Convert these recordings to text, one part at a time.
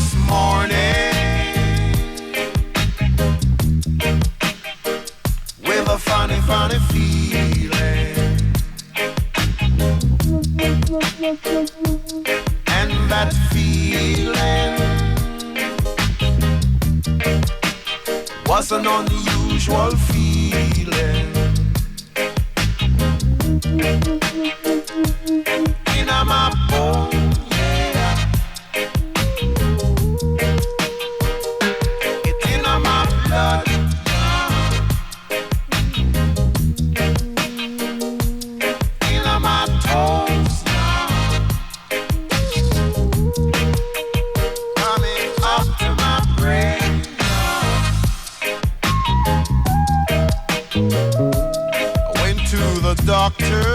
this morning with a funny, funny feeling, and that feeling was an unusual feeling. In my bone, yeah. It's in my blood. In my toes now. Coming up to my brain now. I went to the doctor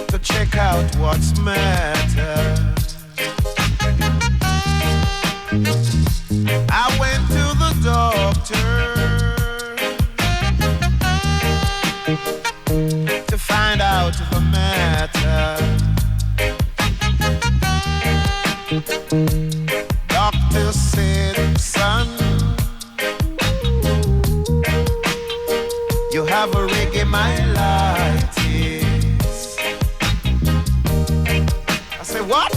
to check out what's matter. I went to the doctor to find out the matter. Doctor said, son, you have a reggae myelitis. I said, what?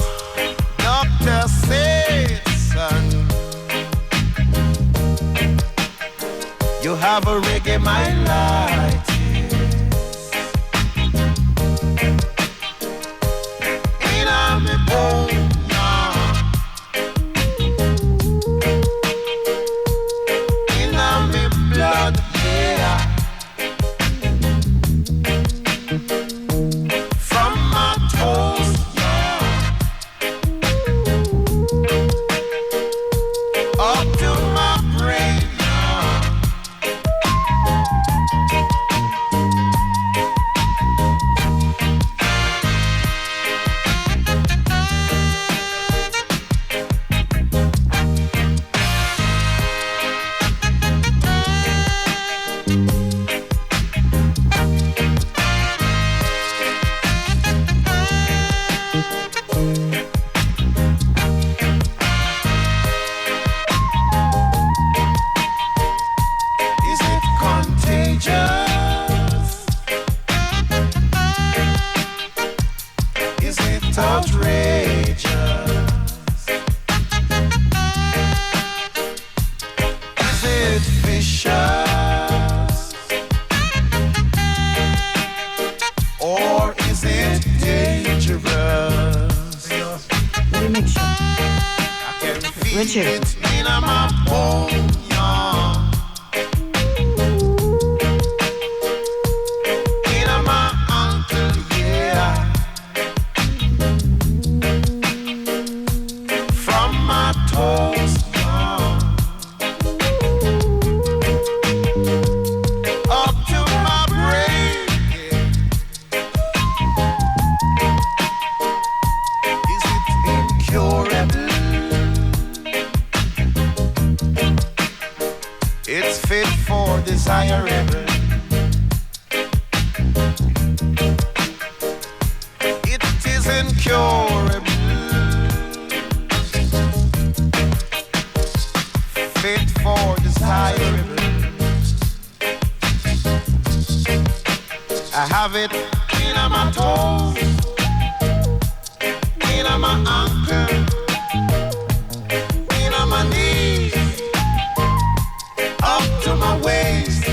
Doctor said, son, you have a reggae myelitis. In my bone, yeah. In my blood, yeah. From my toes, yeah, up to my brain, yeah. Is it contagious? Is it outrageous? Is it vicious? Or is it dangerous? Let me make sure. I can feel Richard. it in my bone, yeah. In my ankle, yeah. From my toes, yeah. Up to my brain, yeah. Is it incurable? It's fit for desirable. It is incurable. Fit for desirable. I have it in my toes, in my ankle, in my knees, up to my waist,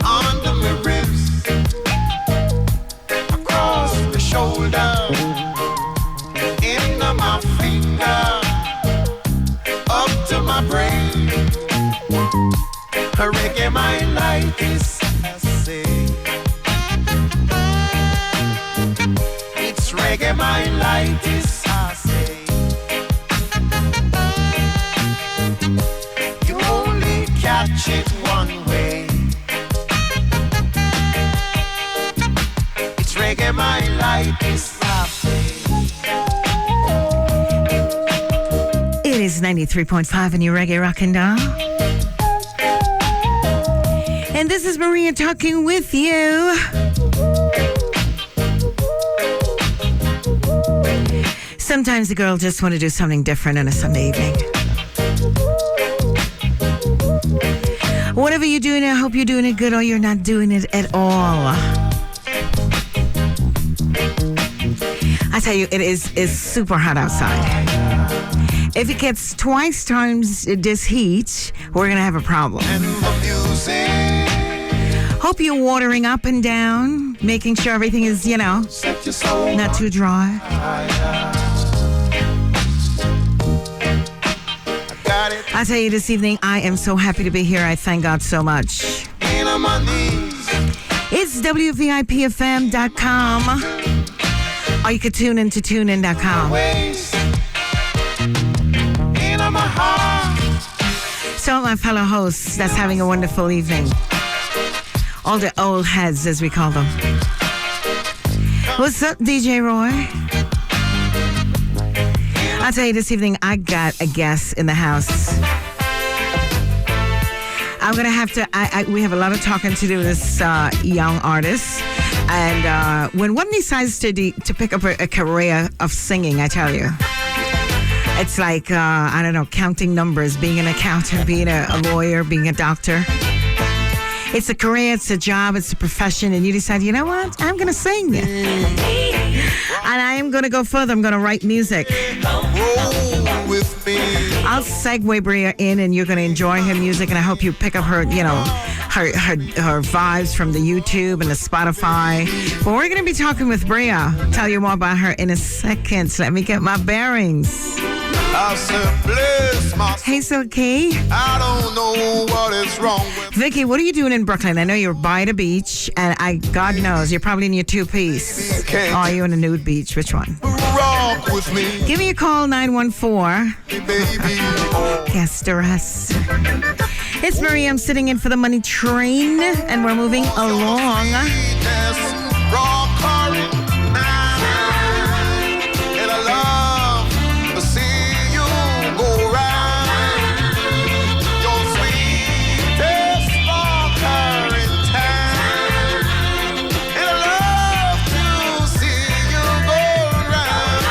under my ribs, across the shoulder, into my finger, up to my brain. A reggae myelitis, I say. It's reggae myelitis, I say. You only catch it one way. It's reggae myelitis, I say. It is 93.5 in your reggae rockin' doll. And this is Maria talking with you. Sometimes the girl just want to do something different on a Sunday evening. Whatever you're doing, I hope you're doing it good or you're not doing it at all. I tell you, it's super hot outside. If it gets twice times this heat, we're going to have a problem. Hope you're watering up and down, making sure everything is, not too dry. I tell you this evening, I am so happy to be here. I thank God so much. It's WVIPFM.com. Or you could tune in to tunein.com. So my fellow hosts that's having a wonderful evening. All the old heads, as we call them. What's up, DJ Roy? I'll tell you this evening, I got a guest in the house. I'm going to have to, we have a lot of talking to do with this young artist. And when one decides to pick up a career of singing, I tell you, it's like, I don't know, counting numbers, being an accountant, being a lawyer, being a doctor. It's a career, it's a job, it's a profession, and you decide, you know what? I'm going to sing. And I am going to go further. I'm going to write music. I'll segue Bria in, and you're going to enjoy her music, and I hope you pick up her, her vibes from the YouTube and the Spotify. But we're going to be talking with Bria. Tell you more about her in a second. So let me get my bearings. I said, bless my soul. Hey, Silky. I don't know what is wrong with Vicky, what are you doing in Brooklyn? I know you're by the beach, and God knows, you're probably in your two-piece. Oh, are you in a nude beach? Which one? rock with me. Give me a call, 914. Baby. Guest us. It's Marie. I'm sitting in for the money train, and we're moving along. Sweetness, rock hard. And I love to see you go round. Your sweetest rocker in town. And I love to see you go round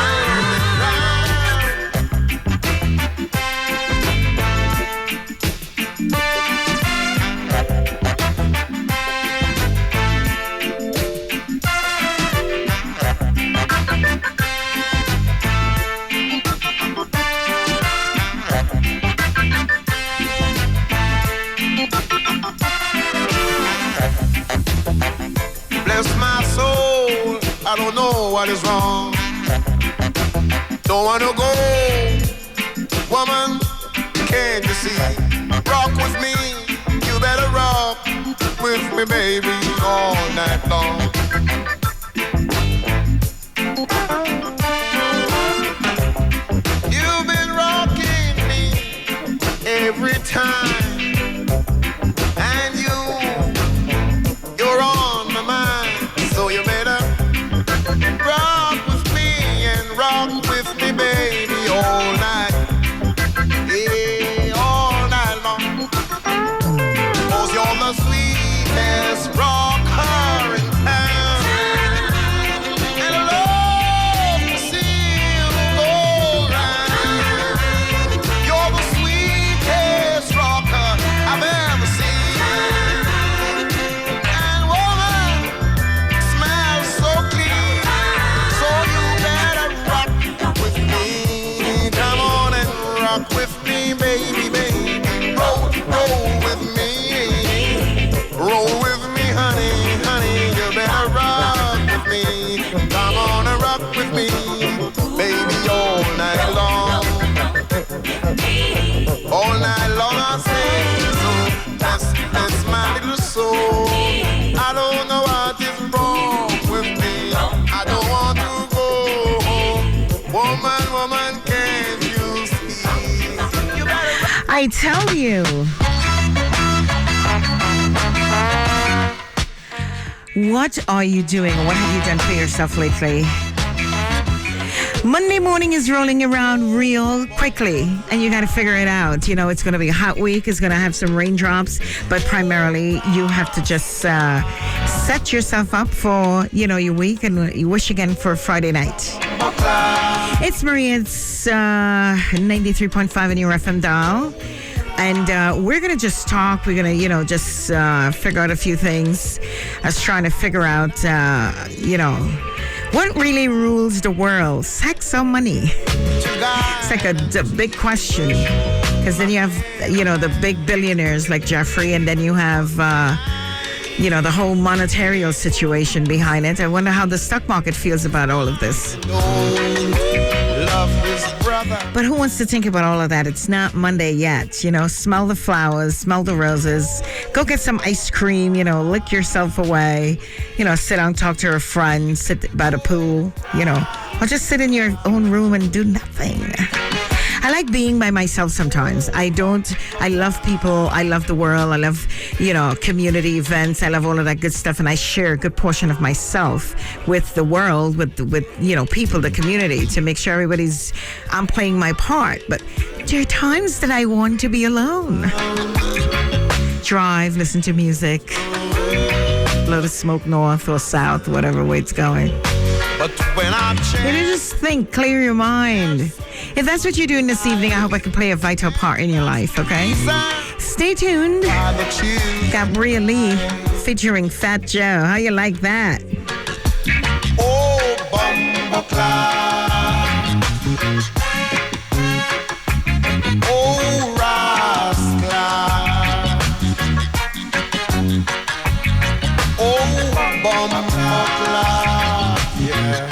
Bless my soul, I don't know what is wrong. Don't wanna go, woman, can't you see? Rock with me, you better rock with me, baby, all night long. You've been rocking me every time, and you're on my mind, so you better rock with me and rock with me, baby, all night, yeah, all night long. 'Cause you're the sweetest rocker in town, and I love to see you go round. You're the sweetest rocker I've ever seen. And woman, smells so clean. So you better rock with me. Come on and rock with me, baby, baby. Roll with me. Roll with me, honey, honey. You better rock with me. Come on and rock with me, baby, all night long. All night long I say, so that's my little soul. I don't know what is wrong with me. I don't want to go home. Woman, can't you see? You better rock. I tell you. What are you doing? What have you done for yourself lately? Monday morning is rolling around real quickly, and you got to figure it out. You know, it's going to be a hot week. It's going to have some raindrops, but primarily you have to just set yourself up for, your week, and you wish again for Friday night. It's Maria. It's 93.5 in your FM dial. And we're going to just talk. We're going to, just figure out a few things. I was trying to figure out, what really rules the world? Sex or money? It's like a big question. Because then you have, the big billionaires like Jeffrey, and then you have, the whole monetary situation behind it. I wonder how the stock market feels about all of this. But who wants to think about all of that? It's not Monday yet. Smell the flowers, smell the roses. Go get some ice cream, lick yourself away. Sit down, talk to a friend, sit by the pool, or just sit in your own room and do nothing. I like being by myself sometimes. I love people. I love the world. I love, community events. I love all of that good stuff. And I share a good portion of myself with the world, with people, the community, to make sure I'm playing my part. But there are times that I want to be alone. Drive, listen to music, blow the smoke north or south, whatever way it's going. But when I'm just think, clear your mind. If that's what you're doing this evening, I hope I can play a vital part in your life, okay? Stay tuned. Got Bria Lee featuring Fat Joe. How you like that? Oh, Bumba Cloud. Oh, Rascal. Oh, Bumba Cloud. Yeah.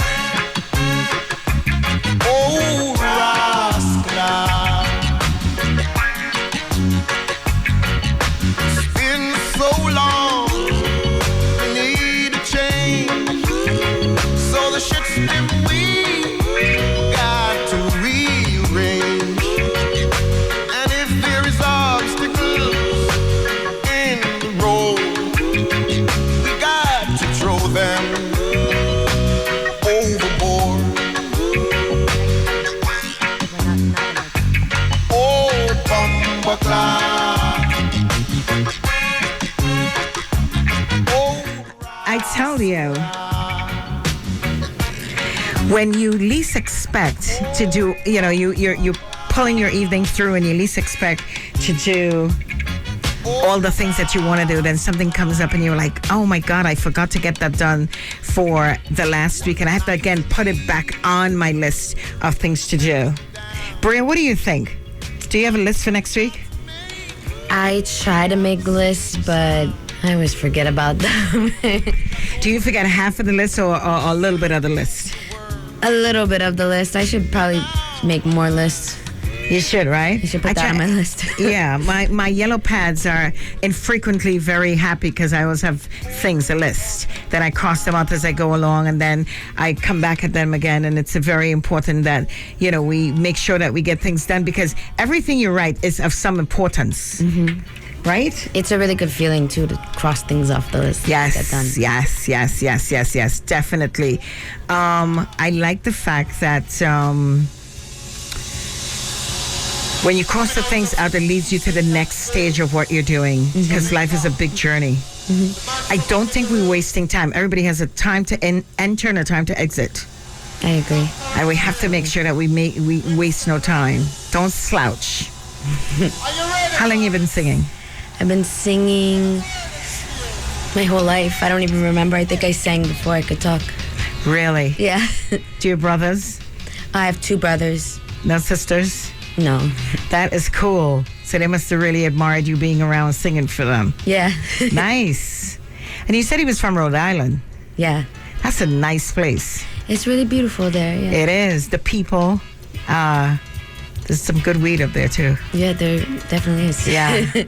Oh, Rascal. It's been so long, we need a change. So the shit's been we got to rearrange. And if there is obstacles in the road, we got to throw them overboard. Oh, Bumba Cloud. I tell you, when you least expect to do, you're pulling your evening through and you least expect to do all the things that you want to do, then something comes up and you're like, oh my God, I forgot to get that done for the last week. And I have to, again, put it back on my list of things to do. Bria, what do you think? Do you have a list for next week? I try to make lists, but I always forget about them. Do you forget half of the list or a little bit of the list? A little bit of the list. I should probably make more lists. You should, right? I should put that on my list. Yeah, my yellow pads are infrequently very happy because I always have things, a list. Then I cross them out as I go along, and then I come back at them again. And it's very important that, we make sure that we get things done, because everything you write is of some importance. Mm-hmm. Right? It's a really good feeling, too, to cross things off the list. Yes, get done. yes, definitely. I like the fact that when you cross the things out, it leads you to the next stage of what you're doing, because life is a big journey. Mm-hmm. I don't think we're wasting time. Everybody has a time to enter and a time to exit. I agree. And we have to make sure that we waste no time. Don't slouch. How long have you been singing? I've been singing my whole life. I don't even remember. I think I sang before I could talk. Really? Yeah. Do you have brothers? I have 2 brothers. No sisters? No. That is cool. So they must have really admired you being around singing for them. Yeah. Nice. And you said he was from Rhode Island. Yeah. That's a nice place. It's really beautiful there, yeah. It is. The people. There's some good weed up there, too. Yeah, there definitely is. Yeah.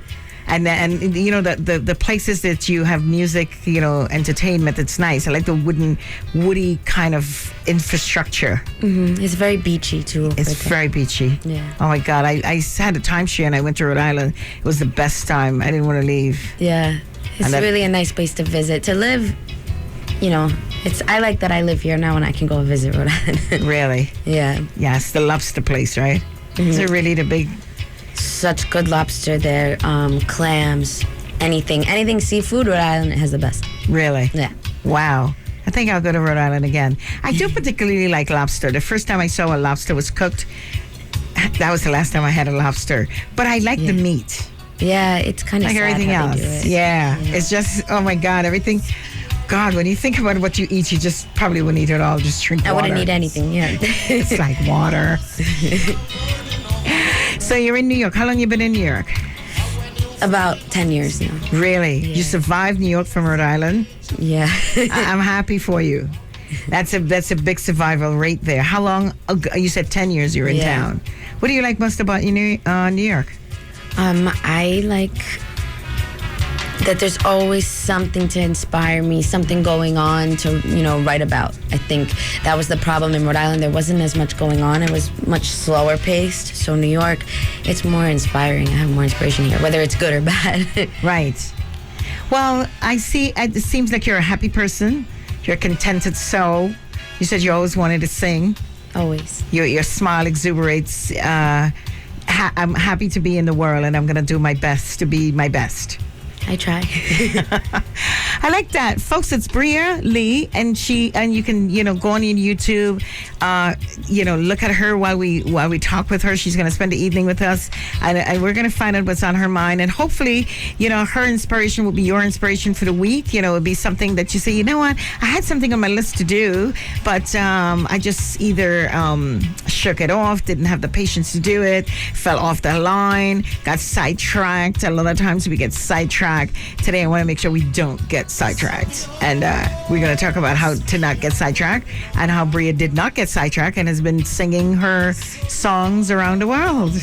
And the places that you have music, entertainment, it's nice. I like the woody kind of infrastructure. Mm-hmm. It's very beachy, too. It's very beachy. Yeah. Oh, my God. I had a timeshare and I went to Rhode Island. It was the best time. I didn't want to leave. Yeah. It's really a nice place to visit. To live, I like that I live here now and I can go visit Rhode Island. Really? Yeah. Yes, the lobster place, right? Mm-hmm. Is it really the big... Such good lobster there, clams, anything seafood. Rhode Island has the best. Really? Yeah. Wow. I think I'll go to Rhode Island again. I do particularly like lobster. The first time I saw a lobster was cooked, that was the last time I had a lobster. But I like the meat. Yeah, it's kind of like sad everything how else. they do it. Yeah. It's just, oh my God, everything. God, when you think about what you eat, you just probably wouldn't eat it all. Just drink water. I wouldn't eat anything, yeah. It's like water. So you're in New York. How long you been in New York? About 10 years now. Really? Yeah. You survived New York from Rhode Island? Yeah. I'm happy for you. That's a big survival rate there. How long ago? You said 10 years you were in town. What do you like most about New York? I like that there's always something to inspire me, something going on to, write about. I think that was the problem in Rhode Island. There wasn't as much going on. It was much slower paced. So New York, it's more inspiring. I have more inspiration here, whether it's good or bad. Right. Well, I see, it seems like you're a happy person. You're a contented soul. You said you always wanted to sing. Always. Your smile exuberates. I'm happy to be in the world, and I'm going to do my best to be my best. I try. I like that, folks. It's Bria Lee, and you can go on YouTube, look at her while we talk with her. She's going to spend the evening with us, and we're going to find out what's on her mind, and hopefully, her inspiration will be your inspiration for the week. It'll be something that you say, you know what, I had something on my list to do, but I just either shook it off, didn't have the patience to do it, fell off the line, got sidetracked. A lot of times we get sidetracked. Today I want to make sure we don't get sidetracked, and we're going to talk about how to not get sidetracked and how Bria did not get sidetracked and has been singing her songs around the world.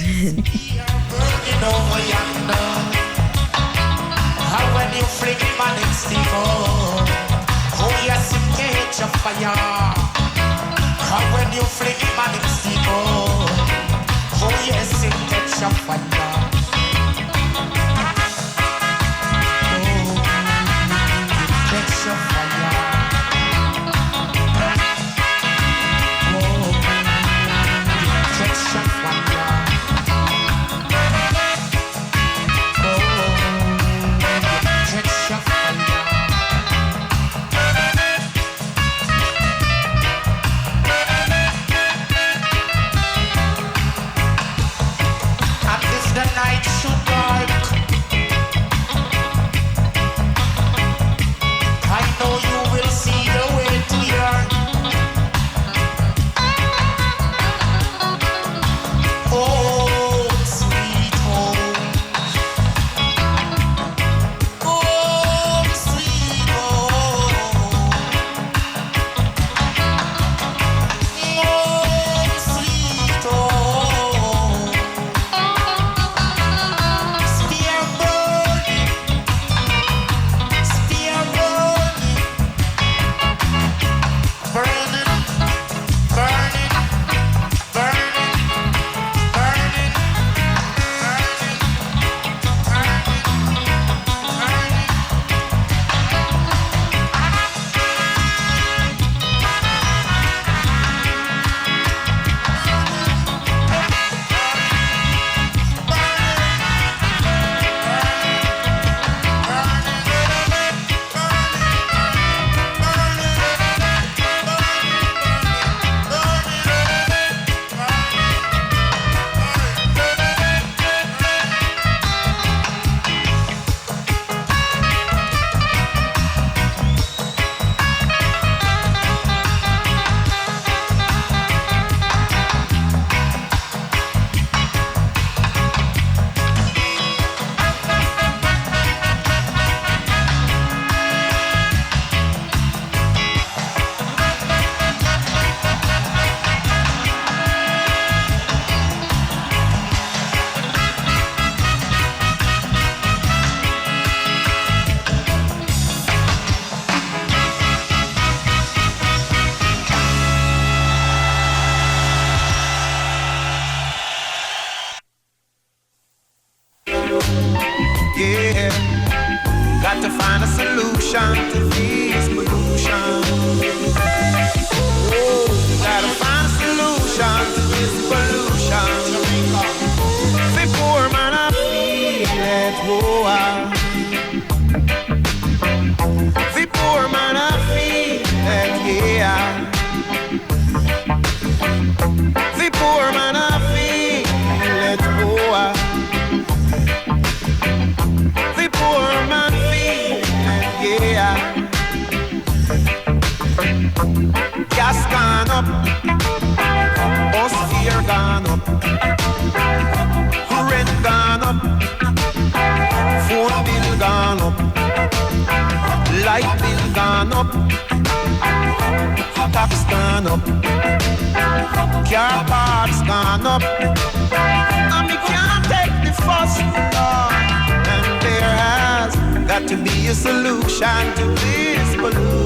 Gas gone up, bus fare gone up, rent gone up, phone bill gone up, light bill gone up, tax gone up, car parts gone up, and we can't take the fuss, and there has got to be a solution to this pollution.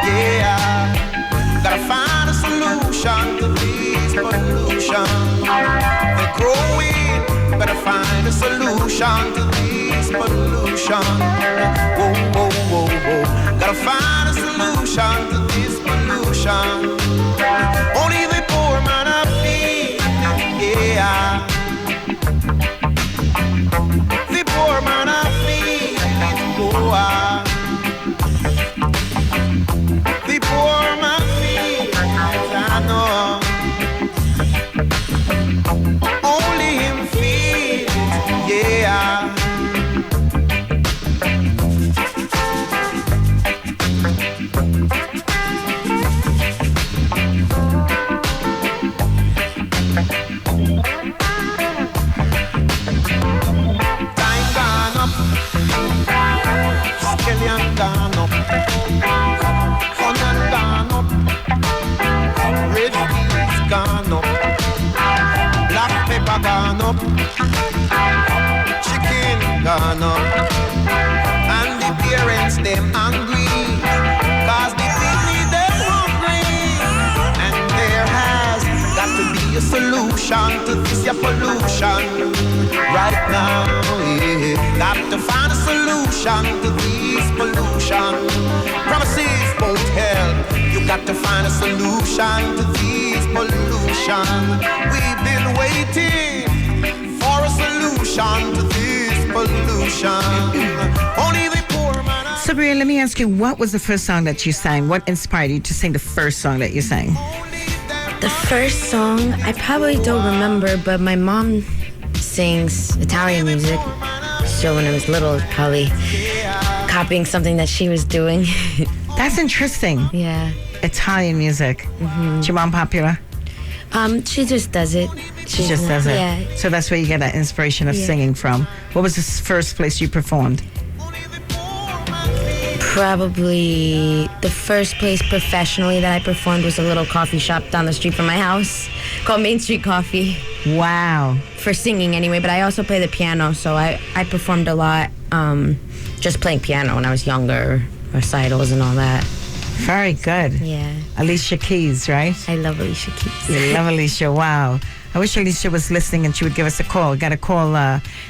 Yeah, gotta find a solution to this pollution. They're growing, gotta find a solution to this pollution. Whoa, whoa, whoa, whoa. Gotta find a solution to this pollution. Only the poor man are feeling, yeah. The poor man are feeling, oh, the poor man feels, I know. Only him feels, yeah. Time gone up, skillion gone up, onion gone up, red beans gone up, black pepper gone up, chicken gone up, and the parents them hungry, cause the people them hungry, and there has got to be a solution to this your pollution right now. Yeah. Got to find a solution to this pollution. Promises won't help. You got to find a solution to this pollution. We've been waiting for a solution to this pollution. Only the poor man. Sabrina, let me ask you, what was the first song that you sang? What inspired you to sing the first song that you sang? The first song, I probably don't remember, but my mom sings Italian music. So when I was little, probably copying something that she was doing. That's interesting. Yeah. Italian music. Is your mom popular? She just does it. She just does it. Yeah. So that's where you get that inspiration of singing from. What was the first place you performed? Probably the first place professionally that I performed was a little coffee shop down the street from my house called Main Street Coffee. Wow. For singing anyway, but I also play the piano, so I performed a lot just playing piano when I was younger, recitals and all that. Very good. Yeah. Alicia Keys, right? I love Alicia Keys. You love Alicia. Wow. I wish Alicia was listening and she would give us a call. Got to call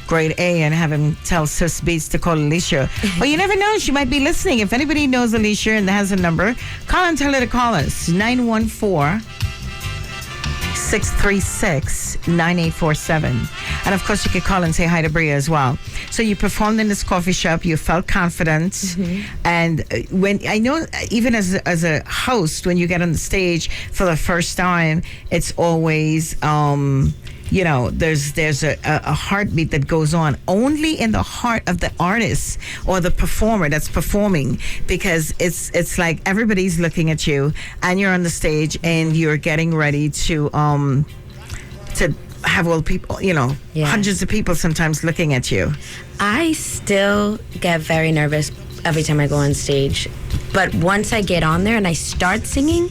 Grade A and have him tell Sis Beats to call Alicia. Well, you never know. She might be listening. If anybody knows Alicia and has a number, call and tell her to call us. 914-636-9847. And of course, you could call and say hi to Bria as well. So you performed in this coffee shop. You felt confident. And when I know, even as a host, when you get on the stage for the first time, it's always, there's a heartbeat that goes on only in the heart of the artist or the performer that's performing, because it's like everybody's looking at you and you're on the stage and you're getting ready to have all people, hundreds of people sometimes looking at you. I still get very nervous every time I go on stage, but once I get on there and I start singing,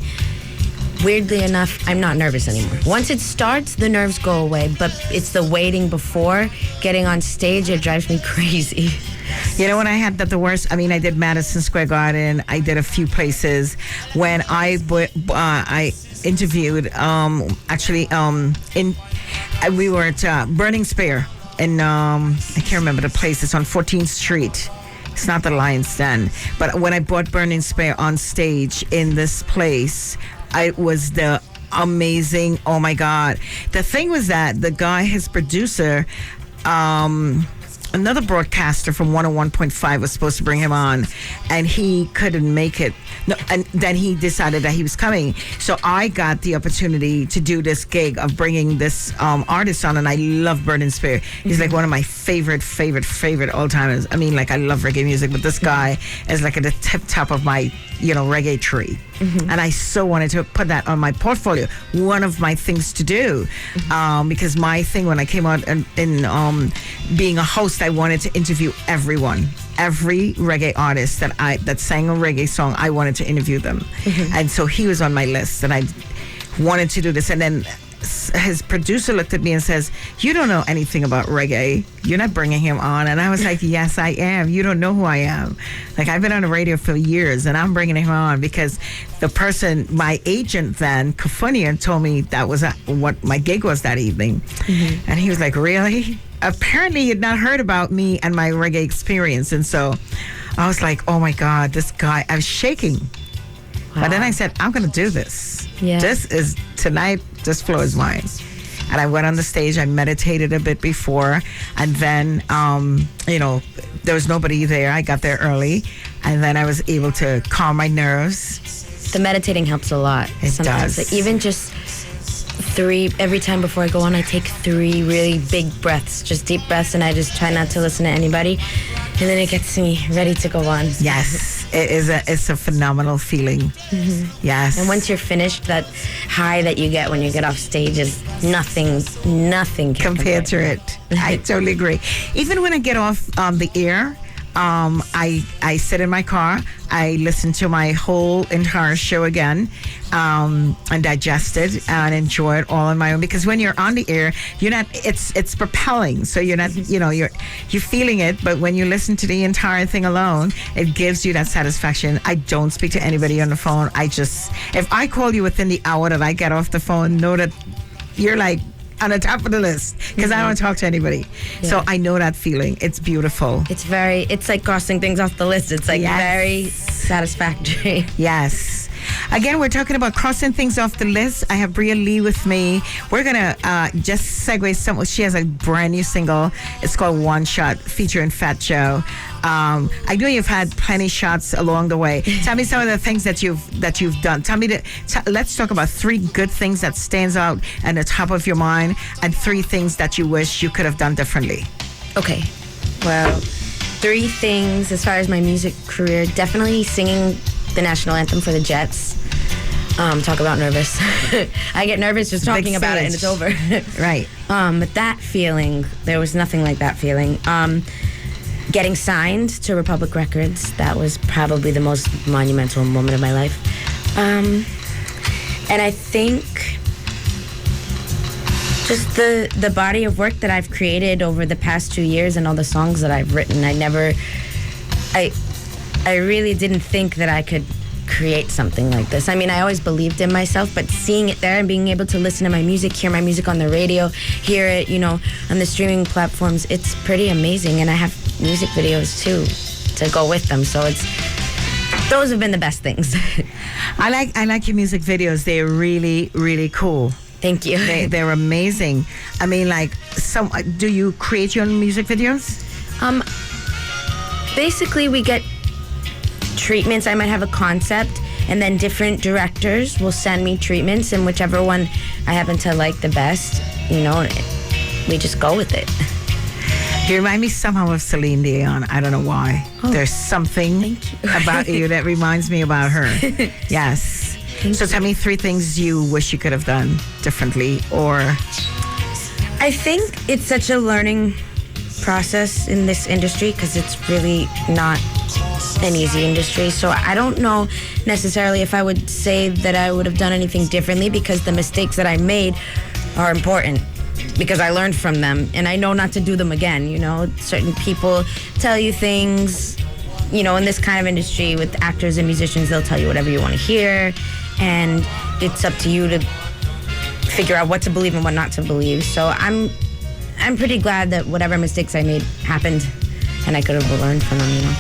weirdly enough, I'm not nervous anymore. Once it starts, the nerves go away, but it's the waiting before getting on stage, it drives me crazy. You know, when I had the worst, I did Madison Square Garden, I did a few places. When I interviewed, we were at Burning Spear, and I can't remember the place. It's on 14th Street. It's not the Lion's Den. But when I brought Burning Spear on stage in this place, it was the amazing, oh my God. The thing was that the guy, his producer, another broadcaster from 101.5 was supposed to bring him on, and he couldn't make it. No, and then he decided that he was coming. So I got the opportunity to do this gig of bringing this artist on, and I love Burning Spear. He's like one of my favorite all timers. I mean, like, I love reggae music, but this guy is like at the tip top of my, reggae tree. And I so wanted to put that on my portfolio. One of my things to do, because my thing when I came out in being a host, I wanted to interview every reggae artist that sang a reggae song. I wanted to interview them, and so he was on my list, and I wanted to do this. And then his producer looked at me and says, "You don't know anything about reggae. You're not bringing him on." And I was like, "Yes, I am. You don't know who I am. Like, I've been on the radio for years, and I'm bringing him on because the person, my agent then, Kafunian, told me that was what my gig was that evening." And he was like, "Really?" Apparently, he had not heard about me and my reggae experience. And so I was like, "Oh my God, this guy," I was shaking. Wow. But then I said, "I'm going to do this. Yeah. Tonight, this floor is mine." And I went on the stage. I meditated a bit before. And then, there was nobody there. I got there early. And then I was able to calm my nerves. The meditating helps a lot. It does. Like, even just 3, every time before I go on, I take 3 really big breaths, just deep breaths, and I just try not to listen to anybody. And then it gets me ready to go on. Yes. It's a phenomenal feeling. Yes. And once you're finished, that high that you get when you get off stage is nothing can compared to it. I totally agree. Even when I get off the air, I sit in my car, I listen to my whole entire show again, and digest it and enjoy it all on my own. Because when you're on the air, you're not. It's propelling, so you're not. You're feeling it. But when you listen to the entire thing alone, it gives you that satisfaction. I don't speak to anybody on the phone. If I call you within the hour that I get off the phone, know that you're like on the top of the list, because I don't talk to anybody. Yeah. So I know that feeling. It's beautiful. It's like crossing things off the list. It's like very satisfactory. Yes. Again, we're talking about crossing things off the list. I have Bria Lee with me. We're going to just segue. She has a brand new single. It's called One Shot, featuring Fat Joe. I know you've had plenty shots along the way. Tell me some of the things that you've done. Let's talk about 3 good things that stands out at the top of your mind, and 3 things that you wish you could have done differently. Okay. Well, 3 things as far as my music career. Definitely singing the national anthem for the Jets. Talk about nervous. I get nervous just talking about it, and it's over. Right. But that feeling, there was nothing like that feeling. Getting signed to Republic Records, that was probably the most monumental moment of my life. And I think just the body of work that I've created over the past 2 years and all the songs that I've written, I really didn't think that I could create something like this. I mean, I always believed in myself, but seeing it there and being able to listen to my music, hear my music on the radio, hear it, on the streaming platforms, it's pretty amazing. And I have music videos too to go with them. So those have been the best things. I like your music videos. They're really, really cool. Thank you. They're amazing. I mean, like, do you create your own music videos? Basically, we get treatments. I might have a concept, and then different directors will send me treatments, and whichever one I happen to like the best, we just go with it. You remind me somehow of Celine Dion. I don't know why. Oh, there's something about you that reminds me about her. Yes. So tell me 3 things you wish you could have done differently, or... I think it's such a learning process in this industry, because it's really not an easy industry. So I don't know necessarily if I would say that I would have done anything differently, because the mistakes that I made are important, because I learned from them and I know not to do them again. Certain people tell you things, in this kind of industry with actors and musicians, they'll tell you whatever you want to hear, and it's up to you to figure out what to believe and what not to believe. So I'm pretty glad that whatever mistakes I made happened, and I could have learned from them,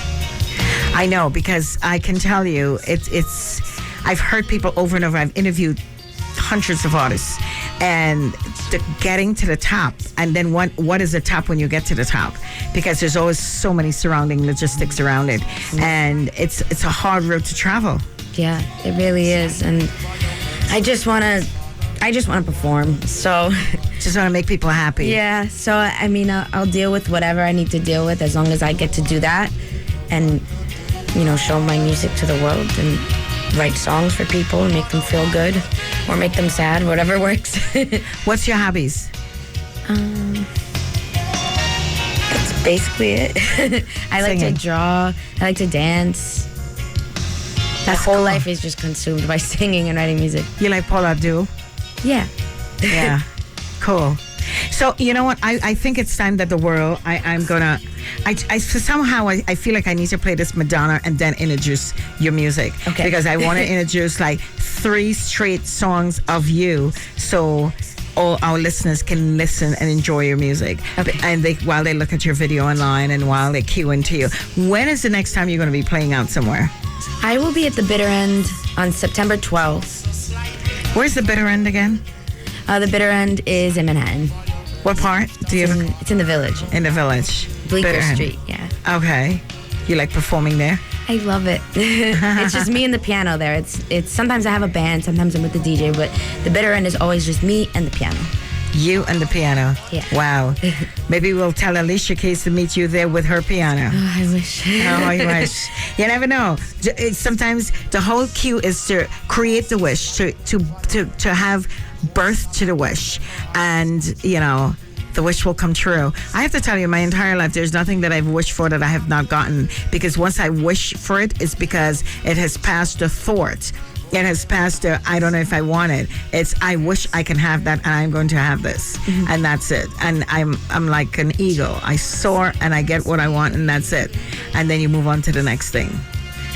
I know, because I can tell you, I've heard people over and over. I've interviewed hundreds of artists, and getting to the top, and then what is the top when you get to the top? Because there's always so many surrounding logistics around it, and it's a hard road to travel. Yeah, it really is, and I just want to I just want to perform. So, Just want to make people happy. yeah. So, I mean, I'll deal with whatever I need to deal with as long as I get to do that and, show my music to the world and write songs for people and make them feel good or make them sad, whatever works. What's your hobbies? That's basically it. I like to Singing. draw. I like to dance. My That's whole cool. life is just consumed by singing and writing music. You like Paula Abdul? Yeah. Yeah. Cool. So, you know what? I think it's time that the world, somehow I feel like I need to play this Madonna and then introduce your music. Okay. Because I want to introduce like 3 straight songs of you so all our listeners can listen and enjoy your music. Okay. And while they look at your video online and while they cue into you. When is the next time you're going to be playing out somewhere? I will be at the Bitter End on September 12th. Where's the Bitter End again? The Bitter End is in Manhattan. What part? Do you It's in the Village. in the Village? Bleecker Bitter End. Street, yeah. Okay. You like performing there? I love it. It's just me and the piano there. It's sometimes I have a band, sometimes I'm with the DJ, but the Bitter End is always just me and the piano. You and the piano. Yeah. Wow. Maybe we'll tell Alicia Keys to meet you there with her piano. Oh, I wish. Oh, I wish. You never know. Sometimes the whole cue is to create the wish, to have birth to the wish. And, the wish will come true. I have to tell you, my entire life, there's nothing that I've wished for that I have not gotten. Because once I wish for it, it's because it has passed the thought. It has passed the, I don't know if I want it. It's, I wish I can have that and I'm going to have this. And that's it. And I'm like an eagle. I soar and I get what I want and that's it. And then you move on to the next thing.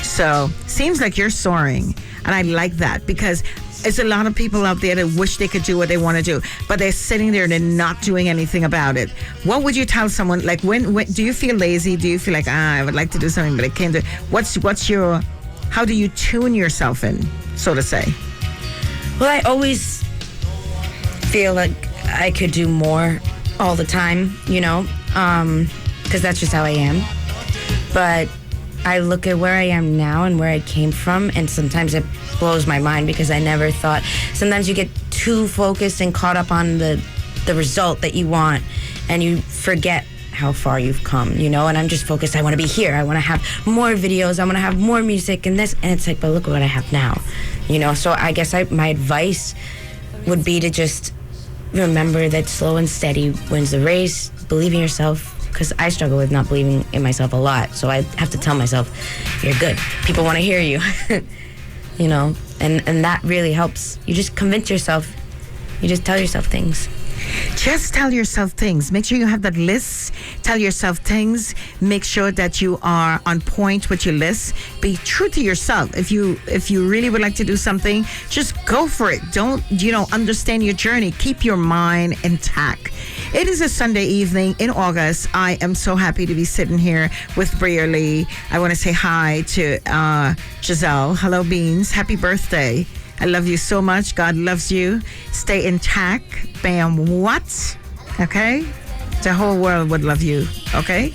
So, seems like you're soaring. And I like that because there's a lot of people out there that wish they could do what they want to do, but they're sitting there and they're not doing anything about it. What would you tell someone? Like, when do you feel lazy? Do you feel like, I would like to do something, but I can't do? What's your, how do you tune yourself in, so to say? Well, I always feel like I could do more all the time, because that's just how I am. But I look at where I am now and where I came from, and sometimes it blows my mind because I never thought. Sometimes you get too focused and caught up on the result that you want, and you forget how far you've come, and I'm just focused. I want to be here. I want to have more videos. I want to have more music and this. And it's like, but look what I have now, So I guess my advice would be to just remember that slow and steady wins the race. Believe in yourself. Because I struggle with not believing in myself a lot. So I have to tell myself, you're good. People want to hear you, and that really helps. You just convince yourself. You just tell yourself things. Just tell yourself things. Make sure you have that list. Tell yourself things. Make sure that you are on point with your list. Be true to yourself. If you really would like to do something, just go for it. Don't, understand your journey. Keep your mind intact. It is a Sunday evening in August. I am so happy to be sitting here with Bria Lee. I want to say hi to Giselle. Hello, Beans. Happy birthday. I love you so much. God loves you. Stay intact. Bam, what? Okay? The whole world would love you. Okay?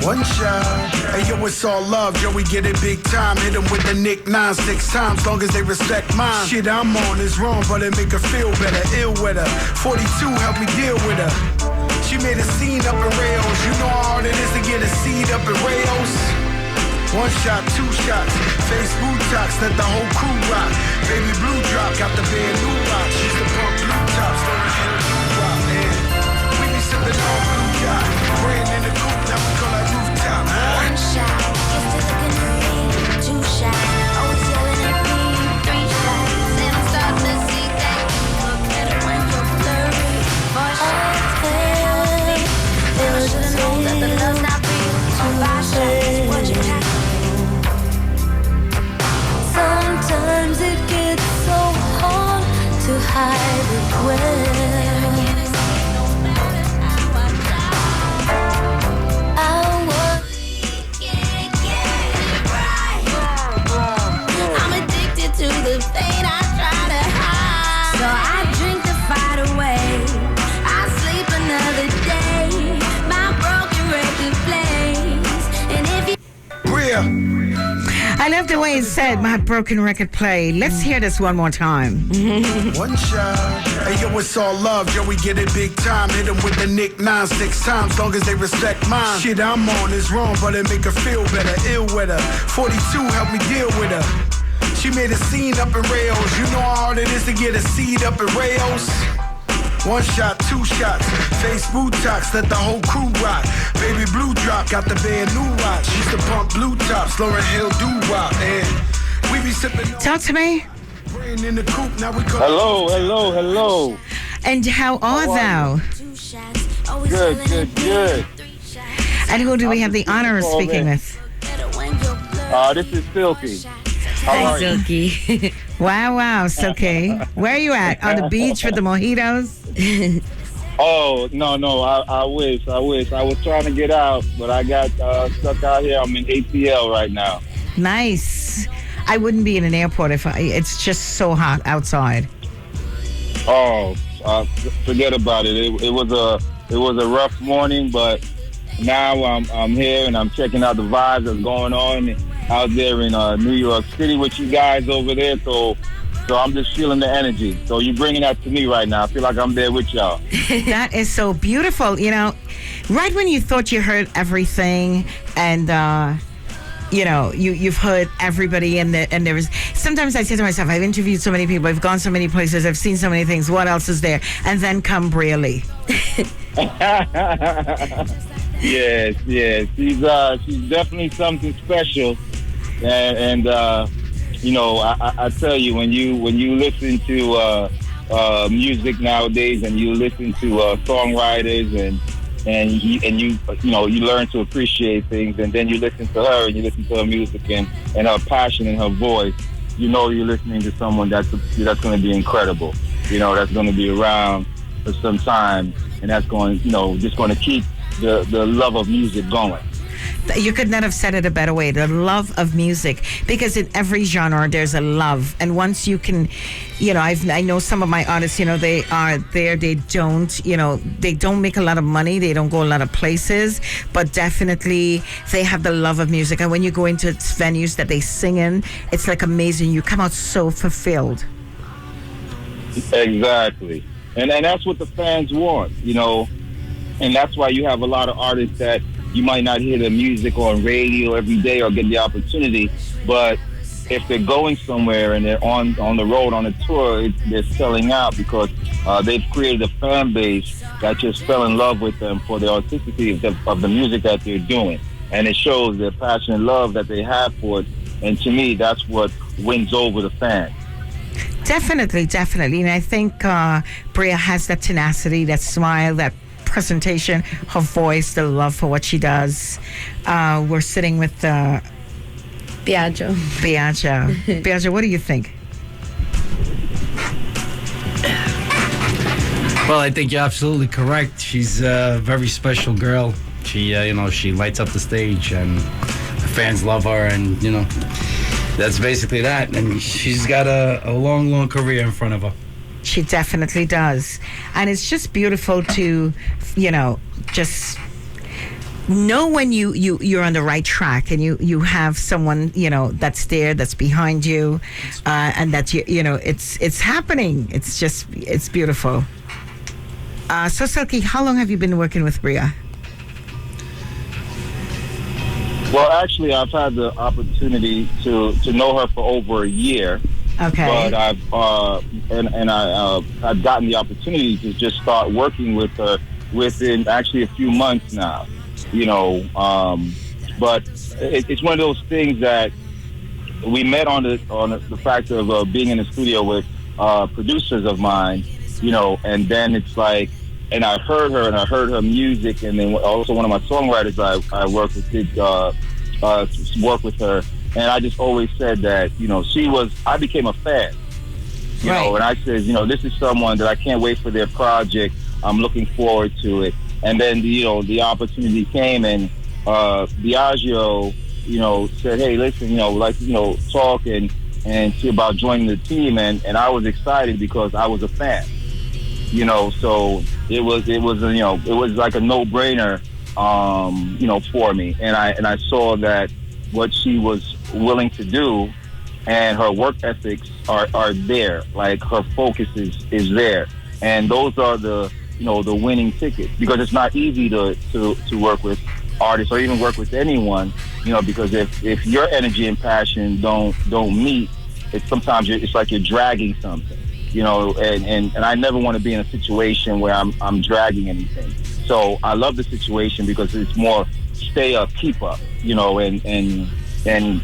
One shot. Hey, yo, it's all love. Yo, we get it big time. Hit them with the Nick 9 6 times. Long as they respect mine. Shit I'm on is wrong, but it make her feel better. Ill with her. 42 help me deal with her. She made a scene up in rails. You know how hard it is to get a seed up in rails. One shot, two shots. Face Botox, let the whole crew rock. Baby blue drop, got the band new rock. She's the pump blue tops, don't hit blue rock, man. We be sipping on blue dot. Brand in the coupe, now we call that rooftop, huh? One shot, you're still looking at me. Two shots, always yelling at me. Three shots, and I'm starting to see that you look better when you're blurry. Four shots, never should've known that the love's not real. Five shots, what you got? Sometimes it gets so hard to hide it well. I want can't get it right. I'm addicted to the pain I try to hide. So I drink the fight away. I sleep another day. My broken record plays. And if you I love the way it said, my broken record play. Let's hear this one more time. One shot. Hey, yo, it's all love. Yo, we get it big time. Hit them with the Nick 9 6 times. Long as they respect mine. Shit I'm on is wrong, but it make her feel better. Ill with her. 42 help me deal with her. She made a scene up in rails. You know how hard it is to get a seed up in rails. One shot, two shots. Face Botox, let the whole crew rock. Baby blue drop, got the band new rock. She's the pump blue tops, Lauryn Hill doo-wop, and we be sipping. Talk to me. In the coupe, now we call Hello. And how are thou? two shots, always Good, yelling at good, me. good. Three shots, And who do we have the honor of speaking with? better when you're blurry. This is Silky. How Hi, are you? Silky. Wow, so okay. Where are you at? On the beach with the mojitos? Oh, no, I wish. I was trying to get out, but I got stuck out here. I'm in ATL right now. Nice. I wouldn't be in an airport if it's just so hot outside. Oh, forget about it. It was a rough morning, but now I'm here and I'm checking out the vibes that's going on out there in New York City with you guys over there. So I'm just feeling the energy. So you're bringing that to me right now. I feel like I'm there with y'all. That is so beautiful. You know, right when you thought you heard everything and, you know, you've heard everybody and there was, sometimes I say to myself, I've interviewed so many people, I've gone so many places, I've seen so many things, what else is there? And then come Bria Lee. Yes. She's definitely something special. And you know, I tell you, when you listen to music nowadays, and you listen to songwriters, and you learn to appreciate things, and then you listen to her, and you listen to her music and her passion and her voice, you know you're listening to someone that's going to be incredible. You know, that's going to be around for some time, and that's going, just going to keep the love of music going. You could not have said it a better way. The love of music, because in every genre there's a love, and once you can, I know some of my artists, they are there. They don't make a lot of money. They don't go a lot of places, but definitely they have the love of music. And when you go into venues that they sing in, it's like amazing. You come out so fulfilled. Exactly, and that's what the fans want, and that's why you have a lot of artists that you might not hear the music on radio every day or get the opportunity, but if they're going somewhere and they're on the road on a tour, they're selling out because they've created a fan base that just fell in love with them for the authenticity of the music that they're doing. And it shows their passion and love that they have for it. And to me, that's what wins over the fans. Definitely. And I think Bria has that tenacity, that smile, that presentation, her voice, the love for what she does. We're sitting with Biagio. Biagio, what do you think? Well, I think you're absolutely correct. She's a very special girl. She, she lights up the stage, and the fans love her, and that's basically that. And she's got a long career in front of her. She definitely does. And it's just beautiful to, just know when you're on the right track, and you have someone that's there, that's behind you, and that it's happening. It's beautiful. So Silky, how long have you been working with Bria? Well, actually, I've had the opportunity to know her for over a year. Okay. But I've gotten the opportunity to just start working with her within actually a few months now. But it's one of those things that we met on the fact of being in the studio with producers of mine, and then it's like, and I heard her music, and then also one of my songwriters I worked with did work with her, and I just always said that I became a fan, Right. and I said this is someone that I can't wait for their project. I'm looking forward to it, and then the opportunity came, and Biagio said, hey, listen, talk and see about joining the team, and I was excited because I was a fan. So it was like a no-brainer, for me. And I saw that what she was willing to do and her work ethics are there. Like, her focus is there. And those are the winning tickets, because it's not easy to work with artists or even work with anyone, because if your energy and passion don't meet, sometimes it's like you're dragging something. And I never want to be in a situation where I'm dragging anything. So I love the situation because it's more stay up, keep up, and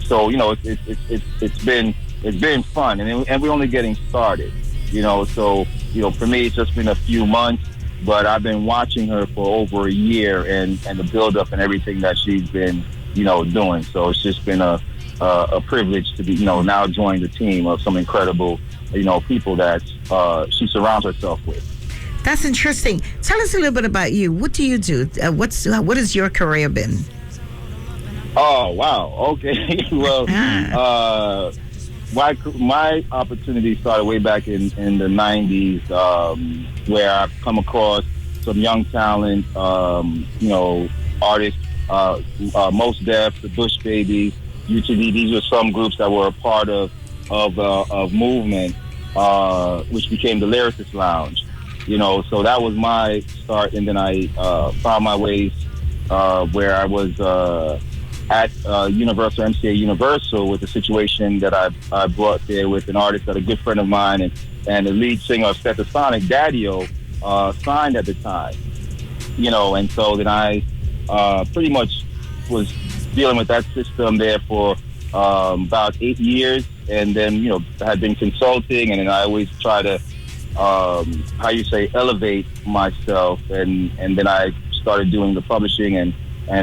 so it's been fun, and we're only getting started, So for me it's just been a few months, but I've been watching her for over a year, and the build up and everything that she's been doing. So it's just been a privilege to be now join the team of some incredible people that she surrounds herself with. That's interesting. Tell us a little bit about you. What do you do? What has your career been? Oh, wow. Okay. Well, my opportunity started way back in the 90s, where I've come across some young talent, artists, Most Def, the Bush Babies, UTV. These were some groups that were a part of movement, which became the Lyricist Lounge. So that was my start, and then I found my ways where I was at Universal, MCA Universal, with a situation that I brought there with an artist that a good friend of mine and the lead singer of Stetsasonic, Daddio, signed at the time. And so then I pretty much was dealing with that system there for about 8 years, and then had been consulting, and then I always try to elevate myself, and then I started doing the publishing and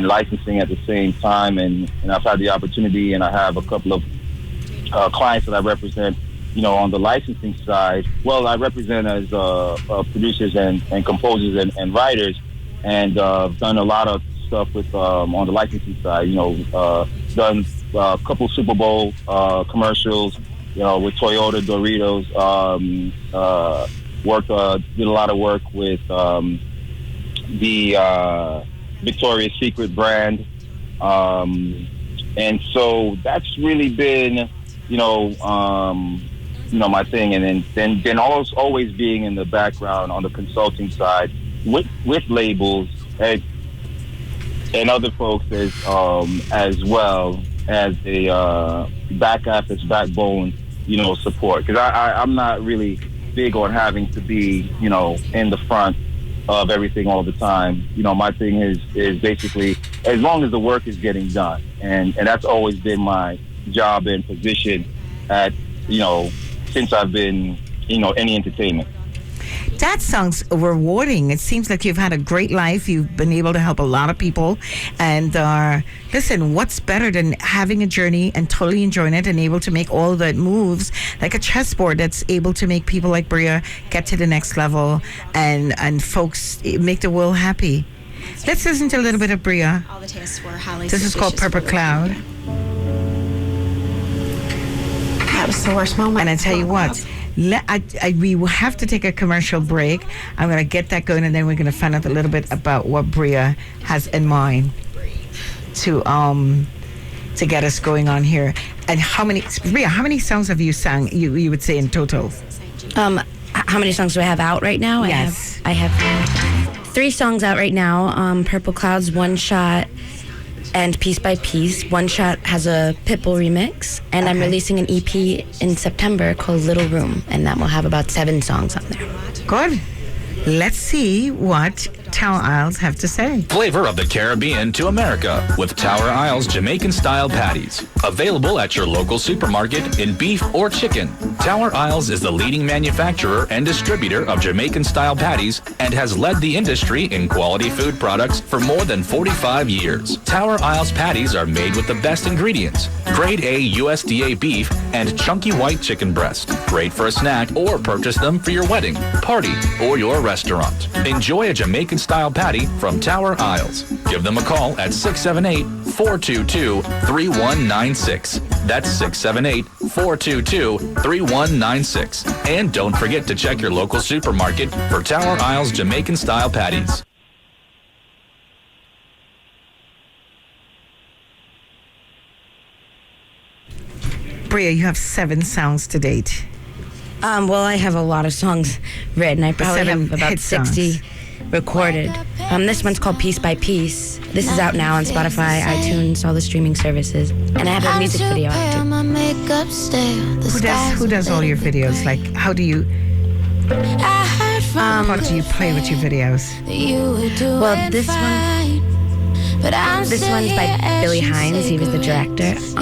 licensing at the same time, and I've had the opportunity, and I have a couple of clients that I represent on the licensing side. Well, I represent as producers and composers and writers, and done a lot of stuff with on the licensing side. Done a couple Super Bowl commercials, with Toyota, Doritos. Did a lot of work with the Victoria's Secret brand, and so that's really been my thing. And then always being in the background on the consulting side with labels and other folks as well as a backbone support, because I'm not really big on having to be in the front of everything all the time. My thing is basically, as long as the work is getting done, and that's always been my job and position at since I've been in entertainment. That sounds rewarding. It seems like you've had a great life. You've been able to help a lot of people. And listen, what's better than having a journey and totally enjoying it and able to make all the moves like a chessboard that's able to make people like Bria get to the next level and folks make the world happy. Let's listen to a little bit of Bria. All the tastes were highly This is called Purple Cloud. That was the worst moment. And I tell you what, we will have to take a commercial break. I'm going to get that going, and then we're going to find out a little bit about what Bria has in mind. to get us going on here. And Bria, how many songs have you sung? You would say in total? How many songs do I have out right now? Yes. I have 3 songs out right now. Purple Clouds, One Shot, and Piece by Piece. One Shot has a Pitbull remix, and I'm releasing an EP in September called Little Room, and that will have about 7 songs on there. Good. Let's see what Tower Isles have to say. Flavor of the Caribbean to America with Tower Isles Jamaican-style patties. Available at your local supermarket in beef or chicken. Tower Isles is the leading manufacturer and distributor of Jamaican-style patties and has led the industry in quality food products for more than 45 years. Tower Isles patties are made with the best ingredients. Grade A USDA beef and chunky white chicken breast. Great for a snack or purchase them for your wedding, party, or your restaurant. Enjoy a Jamaican-style patty from Tower Isles. Give them a call at 678-422-3196. That's 678-422-3196. And don't forget to check your local supermarket for Tower Isles Jamaican-style patties. Bria, you have 7 songs to date. Well, I have a lot of songs written. I probably 7 have about hit 60 songs. recorded. This one's called Piece by Piece. This is out now on Spotify, iTunes, all the streaming services. And I have a music video out too. Who does all your videos? Like, how do you... what do you play with your videos? Well, this one's by Billy Hines. He was the director. He's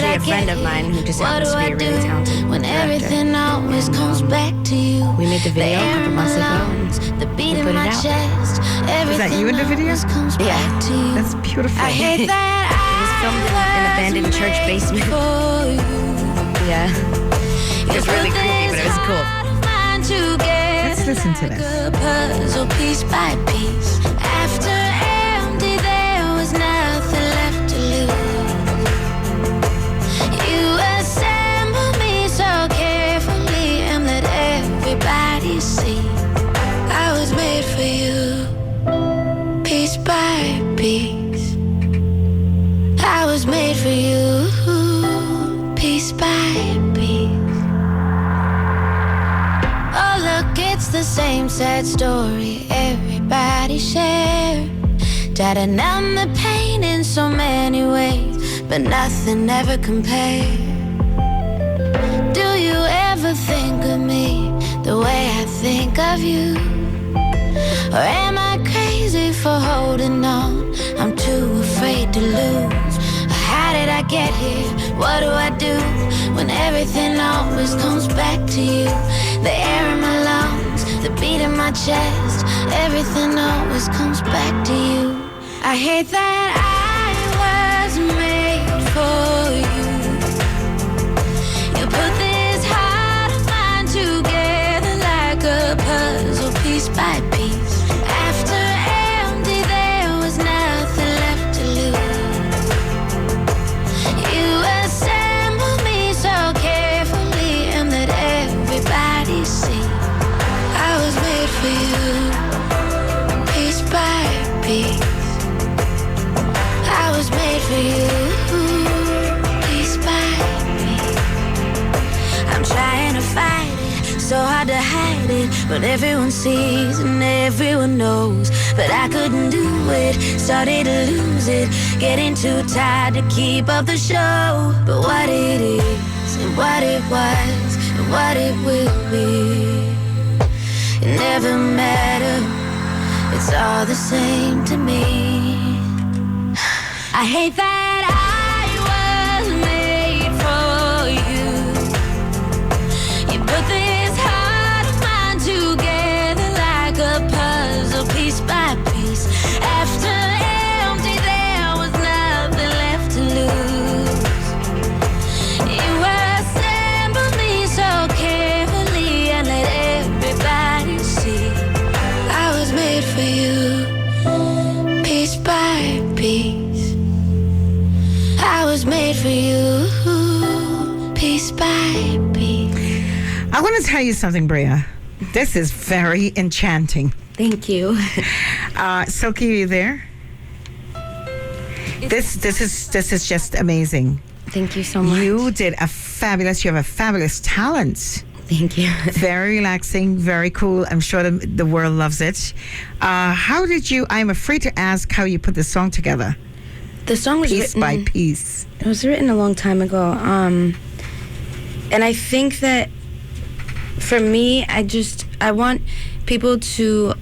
actually a friend of mine who just happens to be a really talented director. We made the video a couple months ago and we put it out. Is that you in the video? Yeah. That's beautiful. It was filmed in an abandoned church basement. Yeah. It was really creepy, but it was cool. Let's listen to this. Piece by piece. After empty, there was nothing left to lose. You assemble me so carefully and let everybody see I was made for you, piece by piece. I was made for you, piece by piece. Oh look, it's the same sad story everybody shared. Try to numb the pain in so many ways, but nothing ever compared. Do you ever think of me the way I think of you? Or am I crazy for holding on? I'm too afraid to lose. How did I get here? What do I do when everything always comes back to you? The air in my lungs, the beat in my chest, everything always comes back to you. I hate that I was made for you. You put this heart of mine together like a puzzle, piece by piece. After empty, there was nothing left to lose. You assembled me so carefully and let everybody see I was made for you, piece by piece. I was made for you, piece by piece. I'm trying to fight it, so hard to hide it, but everyone sees and everyone knows. But I couldn't do it, started to lose it, getting too tired to keep up the show. But what it is, and what it was, and what it will be, it never matters, it's all the same to me. I hate that I was made for you. You put this heart of mine together like a puzzle, piece by piece. After empty, there was nothing left to lose. You assembled me so carefully and let everybody see I was made for you, piece by piece. I was made for you, piece by piece. I want to tell you something, Bria. This is very enchanting. Thank you. Silky, are you there? This is just amazing. Thank you so much. You have a fabulous talent. Thank you. Very relaxing, very cool. I'm sure the world loves it. How did you, I'm afraid to ask how you put the song together. The song was Piece written by piece. It was written a long time ago. And I think that for me, I want people to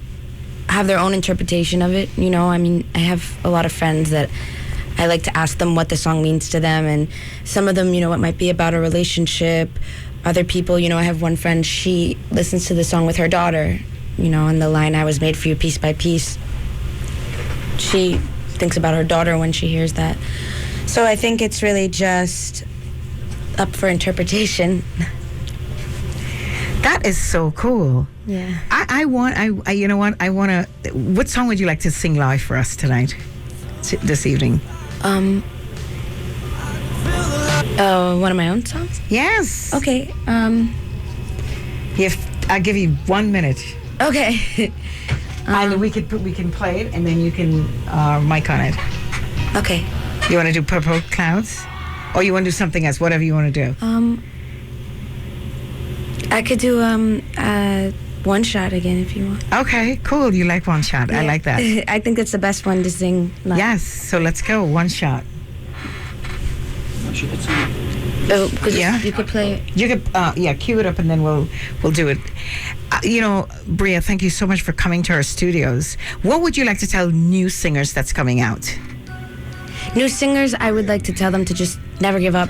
have their own interpretation of it. You know, I mean, I have a lot of friends that I like to ask them what the song means to them, and some of them, you know, it might be about a relationship. Other people, you know, I have one friend, she listens to the song with her daughter, you know, and the line, I was made for you piece by piece. She thinks about her daughter when she hears that. So I think it's really just up for interpretation. That is so cool. Yeah. You know what? What song would you like to sing live for us tonight, this evening? One of my own songs? Yes. Okay. I'll give you 1 minute. Okay. And we can play it, and then you can mic on it. Okay. You want to do Purple Clouds, or you want to do something else? Whatever you want to do. I could do One Shot again if you want. Okay, cool. You like One Shot. Yeah. I like that. I think it's the best one to sing live. Yes. So let's go. One Shot. You could play it. You could cue it up, and then we'll do it. You know, Bria, thank you so much for coming to our studios. What would you like to tell new singers that's coming out? New singers, I would like to tell them to just never give up.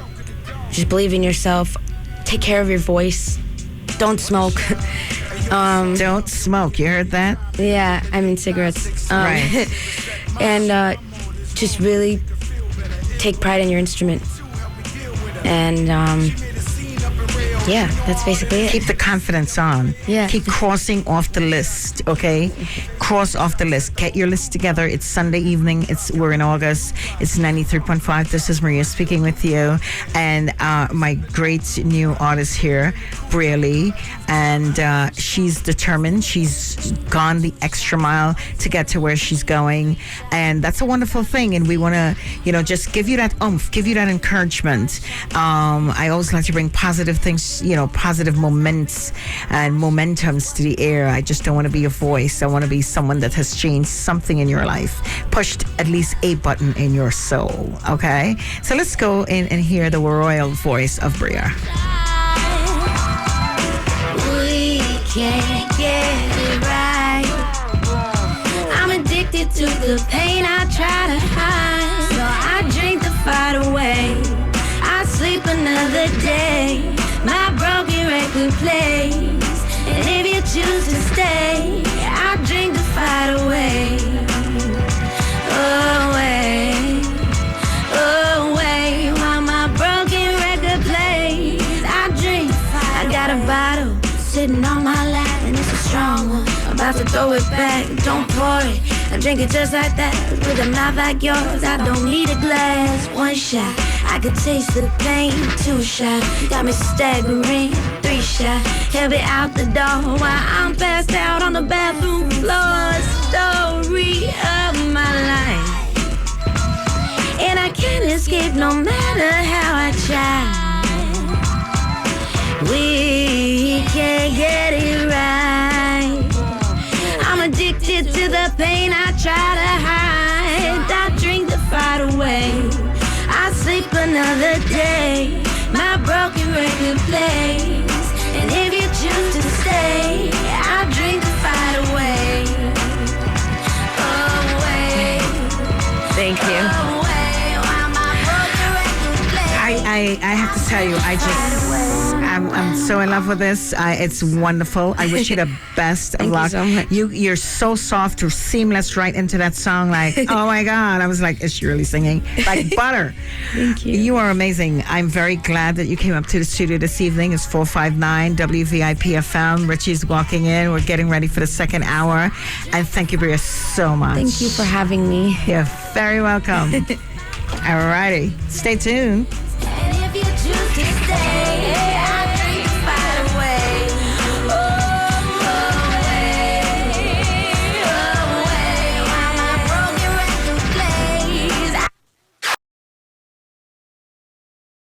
Just believe in yourself. Take care of your voice. Don't smoke. Don't smoke. You heard that? Yeah, I mean cigarettes. Right. And just really take pride in your instrument. And yeah, that's basically it. Keep the confidence on. Yeah. Keep crossing off the list, okay? Cross off the list. Get your list together. It's Sunday evening. We're in August. It's 93.5. This is Maria speaking with you. And my great new artist here, Bria Lee. And she's determined. She's gone the extra mile to get to where she's going. And that's a wonderful thing. And we want to, just give you that oomph, give you that encouragement. I always like to bring positive things, positive moments and momentums to the air. I just don't want to be a voice. I want to be someone that has changed something in your life, pushed at least a button in your soul. Okay? So let's go in and hear the royal voice of Bria. We can't get it right. I'm addicted to the pain I try to hide. So I drink the fight away. I sleep another day. My broken record plays. And if you choose to stay, I drink the fight away. Away, while my broken record plays. I drink, I got a bottle sitting on my lap, and it's a strong one. I'm about to throw it back, don't pour it. I drink it just like that, with a mouth like yours. I don't need a glass, one shot. I could taste the pain, 2 shots. Got me staggering, 3 shots. Help it out the door while I'm passed out on the bathroom floor. Story of my life, and I can't escape no matter how I try. We can't get it right. I'm addicted to the pain I try to hide. I drink the fight away. I sleep another day. My broken record plays. And if you choose to stay, I drink the fight away. Away. Thank you. Away, while my broken record plays. I have to tell you, I'm so in love with this. It's wonderful. I wish you the best of Thank luck. you so much. You're so soft, you're seamless right into that song. Like, oh my God. I was like, is she really singing? Like butter. Thank you. You are amazing. I'm very glad that you came up to the studio this evening. It's 459 WVIP FM. Richie's walking in. We're getting ready for the second hour. And thank you, Bria, so much. Thank you for having me. You're very welcome. All righty. Stay tuned.